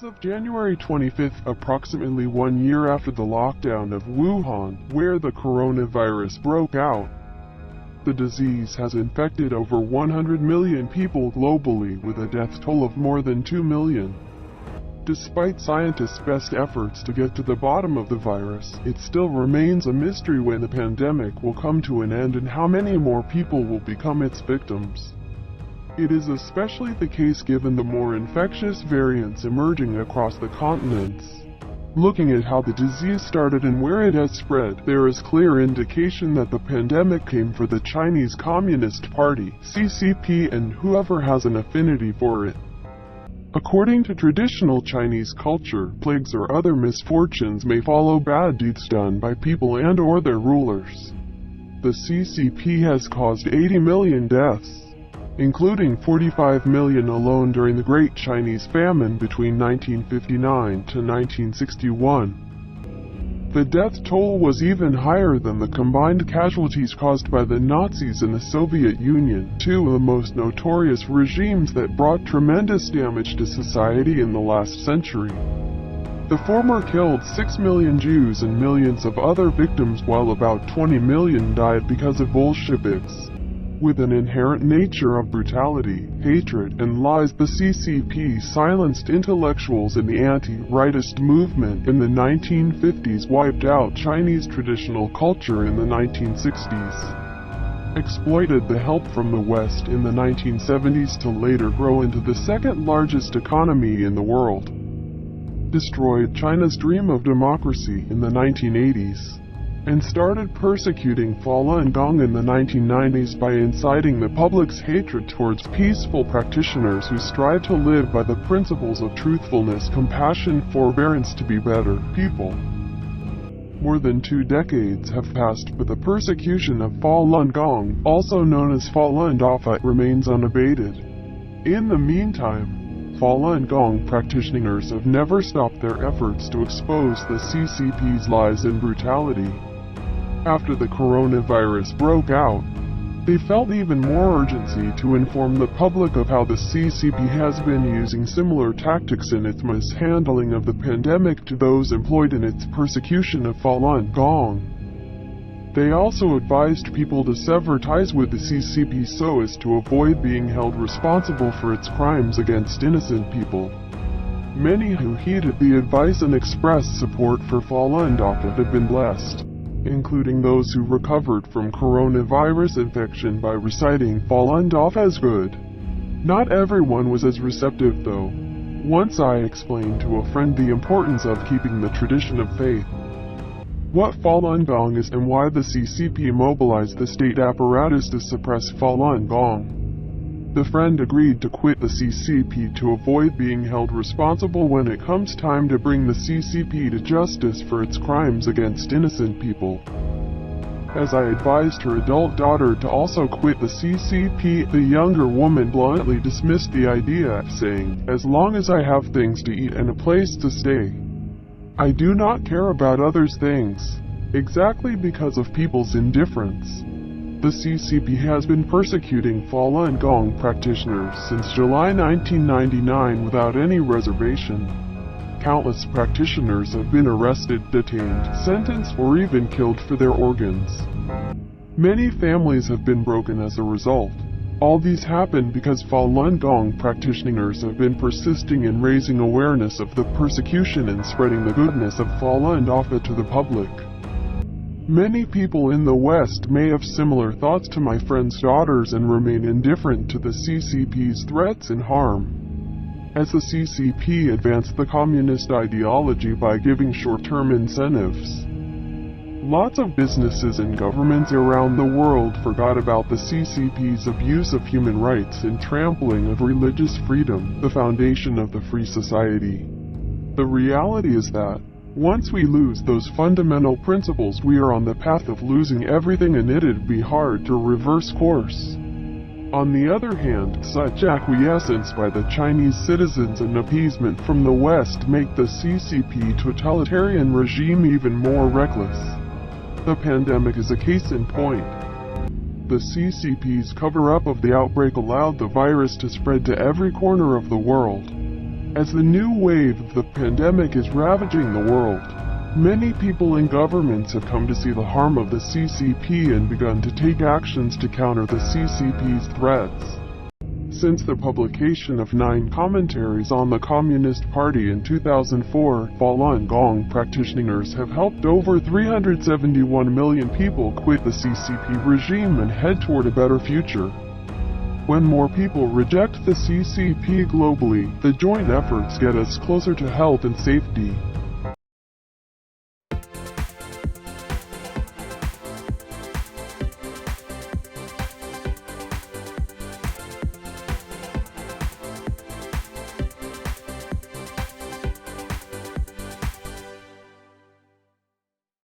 As of January 25, approximately 1 year after the lockdown of Wuhan, where the coronavirus broke out, the disease has infected over 100 million people globally with a death toll of more than 2 million. Despite scientists' best efforts to get to the bottom of the virus, it still remains a mystery when the pandemic will come to an end and how many more people will become its victims. It is especially the case given the more infectious variants emerging across the continents. Looking at how the disease started and where it has spread, there is clear indication that the pandemic came for the Chinese Communist Party, CCP, and whoever has an affinity for it. According to traditional Chinese culture, plagues or other misfortunes may follow bad deeds done by people and/or their rulers. The CCP has caused 80 million deaths, including 45 million alone during the Great Chinese Famine between 1959 to 1961. The death toll was even higher than the combined casualties caused by the Nazis and the Soviet Union, two of the most notorious regimes that brought tremendous damage to society in the last century. The former killed 6 million Jews and millions of other victims, while about 20 million died because of Bolsheviks. With an inherent nature of brutality, hatred, and lies, the CCP silenced intellectuals in the anti-rightist movement in the 1950s, wiped out Chinese traditional culture in the 1960s, exploited the help from the West in the 1970s to later grow into the second largest economy in the world, destroyed China's dream of democracy in the 1980s, and started persecuting Falun Gong in the 1990s by inciting the public's hatred towards peaceful practitioners who strive to live by the principles of truthfulness, compassion, forbearance to be better people. More than 2 decades have passed, but the persecution of Falun Gong, also known as Falun Dafa, remains unabated. In the meantime, Falun Gong practitioners have never stopped their efforts to expose the CCP's lies and brutality. After the coronavirus broke out, they felt even more urgency to inform the public of how the CCP has been using similar tactics in its mishandling of the pandemic to those employed in its persecution of Falun Gong. They also advised people to sever ties with the CCP so as to avoid being held responsible for its crimes against innocent people. Many who heeded the advice and expressed support for Falun Dafa have been blessed, including those who recovered from coronavirus infection by reciting Falun Dafa as good. Not everyone was as receptive though. Once I explained to a friend the importance of keeping the tradition of faith, what Falun Gong is, and why the CCP mobilized the state apparatus to suppress Falun Gong. The friend agreed to quit the CCP to avoid being held responsible when it comes time to bring the CCP to justice for its crimes against innocent people. As I advised her adult daughter to also quit the CCP, the younger woman bluntly dismissed the idea, saying, "As long as I have things to eat and a place to stay, I do not care about others' things." Exactly because of people's indifference, the CCP has been persecuting Falun Gong practitioners since July 1999 without any reservation. Countless practitioners have been arrested, detained, sentenced, or even killed for their organs. Many families have been broken as a result. All these happen because Falun Gong practitioners have been persisting in raising awareness of the persecution and spreading the goodness of Falun Dafa to the public. Many people in the West may have similar thoughts to my friend's daughters and remain indifferent to the CCP's threats and harm, as the CCP advanced the communist ideology by giving short-term incentives. Lots of businesses and governments around the world forgot about the CCP's abuse of human rights and trampling of religious freedom, the foundation of the free society. The reality is that once we lose those fundamental principles, we are on the path of losing everything, and it'd be hard to reverse course. On the other hand, such acquiescence by the Chinese citizens and appeasement from the West make the CCP totalitarian regime even more reckless. The pandemic is a case in point. The CCP's cover-up of the outbreak allowed the virus to spread to every corner of the world. As the new wave of the pandemic is ravaging the world, many people and governments have come to see the harm of the CCP and begun to take actions to counter the CCP's threats. Since the publication of 9 commentaries on the Communist Party in 2004, Falun Gong practitioners have helped over 371 million people quit the CCP regime and head toward a better future. When more people reject the CCP globally, the joint efforts get us closer to health and safety.